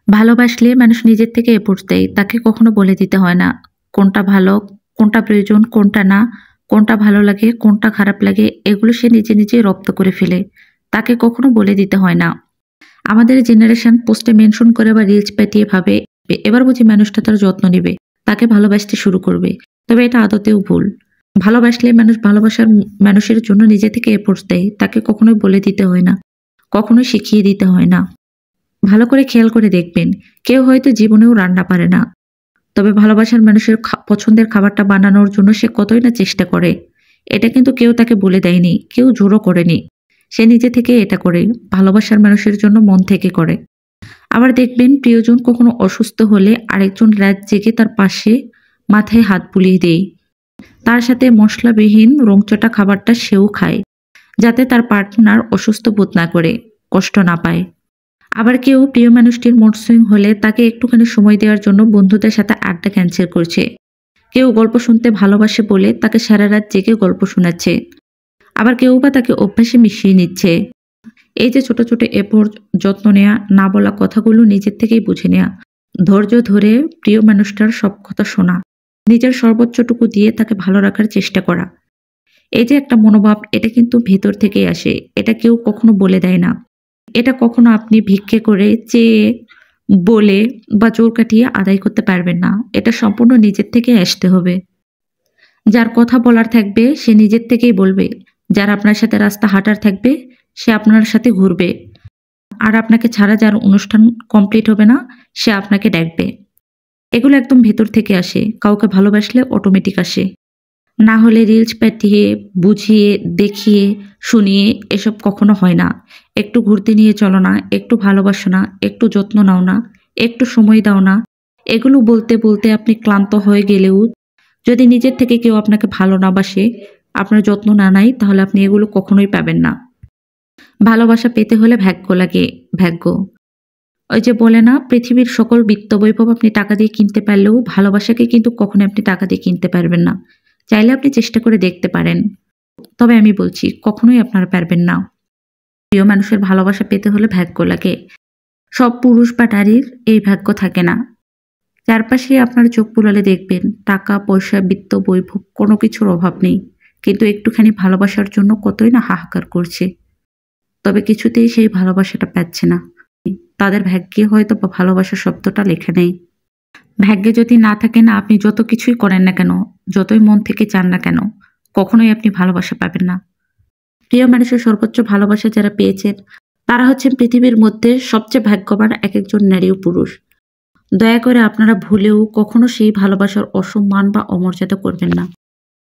ভালোবাসলে মানুষ নিজের থেকে এফোর্টস দেয়। তাকে কখনো বলে দিতে হয় না। কোনটা ভালো, কোনটা প্রয়োজন, কোনটা না, কোনটা ভালো লাগে, কোনটা খারাপ লাগে এগুলো সে নিজে, নিজেই রপ্ত করে ফেলে। তাকে কখনো বলে দিতে হয় না। আমাদের জেনারেশন পোস্টে মেনশন করে বা রিলস পাঠিয়ে ভাবে, এবার বুঝি মানুষটা তার যত্ন নিবে। তাকে ভালোবাসতে শুরু করবে। তবে এটা আদতেও ভুল। ভালোবাসলে মানুষ ভালোবাসার মানুষের জন্য নিজে থেকে এফোর্টস দেয়। তাকে কখনোই বলে দিতে হয় না। কখনোই শিখিয়ে দিতে হয় না। ভালো করে খেয়াল করে দেখবেন, কেউ হয়তো জীবনেও রান্না পারে না। তবে ভালোবাসার মানুষের পছন্দের খাবারটা বানানোর জন্য সে কতই না চেষ্টা করে। এটা কিন্তু কেউ তাকে বলে দেয়নি, কেউ জোরও করেনি। সে নিজে থেকে এটা করে, ভালোবাসার মানুষের জন্য মন থেকে করে। আবার দেখবেন প্রিয়জন কখনো অসুস্থ হলে আরেকজন রাত জেগে তার পাশে মাথায় হাত বুলিয়ে দেয়। তার সাথে মশলাবিহীন রংচটা খাবারটা সেও খায়, যাতে তার পার্টনার অসুস্থ বোধ না করে, কষ্ট না পায়। আবার কেউ প্রিয় মানুষটির মুড সুইং হলে তাকে একটুখানি সময় দেওয়ার জন্য বন্ধুদের সাথে আড্ডা ক্যান্সেল করছে। কেউ গল্প শুনতে ভালোবাসে বলে তাকে সারা রাত জেগে গল্প শোনাচ্ছে। আবার কেউ বা তাকে অভ্যাসে মিশিয়ে নিচ্ছে। এই যে ছোট ছোট এফোর্ট, যত্ন নেয়া, না বলা কথাগুলো নিজের থেকেই বুঝে নেয়া, ধৈর্য ধরে প্রিয় মানুষটার সব কথা শোনা, নিজের সর্বোচ্চটুকু দিয়ে তাকে ভালো রাখার চেষ্টা করা, এই যে একটা মনোভাব, এটা কিন্তু ভেতর থেকেই আসে। এটা কেউ কখনো বলে দেয় না। এটা কখনো আপনি ভিক্ষে করে, চেয়ে, বলে বা জোর কাটিয়ে আদায় করতে পারবেন না। এটা সম্পূর্ণ নিজের থেকে আসতে হবে। যার কথা বলার থাকবে সে নিজের থেকেই বলবে। যার আপনার সাথে রাস্তা হাঁটার থাকবে সে আপনার সাথে ঘুরবে। আর আপনাকে ছাড়া যার অনুষ্ঠান কমপ্লিট হবে না সে আপনাকে ডাকবে। এগুলো একদম ভেতর থেকে আসে। কাউকে ভালোবাসলে অটোমেটিক আসে। না হলে রিলস পাঠিয়ে, বুঝিয়ে, দেখিয়ে, শুনিয়ে এসব কখনো হয় না। একটু ঘুরতে নিয়ে চলো না, একটু ভালোবাসো না, একটু যত্ন নাও না, একটু সময় দাও না, এগুলো বলতে বলতে আপনি ক্লান্ত হয়ে গেলেও যদি নিজের থেকে কেউ আপনাকে ভালো না বাসে, আপনার যত্ন না নেয়, তাহলে আপনি এগুলো কখনোই পাবেন না। ভালোবাসা পেতে হলে ভাগ্য লাগে, ভাগ্য। ওই যে বলে না, পৃথিবীর সকল বিত্ত বৈভব আপনি টাকা দিয়ে কিনতে পারলেও ভালোবাসাকে কিন্তু কখনো আপনি টাকা দিয়ে কিনতে পারবেন না। চাইলে আপনি চেষ্টা করে দেখতে পারেন। তবে আমি বলছি কখনোই আপনারা পারবেন না। প্রিয় মানুষের ভালোবাসা পেতে হলে ভাগ্য লাগে। সব পুরুষ বা নারীর এই ভাগ্য থাকে না। চারপাশে আপনার চোখ বুলালে দেখবেন টাকা পয়সা, বিত্ত বৈভব কোনো কিছুর অভাব নেই। কিন্তু একটুখানি ভালোবাসার জন্য কতই না হাহাকার করছে। তবে কিছুতেই সেই ভালোবাসাটা পাচ্ছে না। তাদের ভাগ্যে হয়তো বা ভালোবাসা শব্দটা লেখা নেই। ভাগ্যে যদি না থাকে না, আপনি যত কিছুই করেন না কেন, যতই মন থেকে চান না কেন, কখনোই আপনি ভালোবাসা পাবেন না। প্রিয় মানুষের সর্বোচ্চ ভালোবাসা যারা পেয়েছেন তারা হচ্ছেন পৃথিবীর মধ্যে সবচেয়ে ভাগ্যবান এক একজন নারী ও পুরুষ। দয়া করে আপনারা ভুলেও কখনো সেই ভালোবাসার অসম্মান বা অমর্যাদা করবেন না।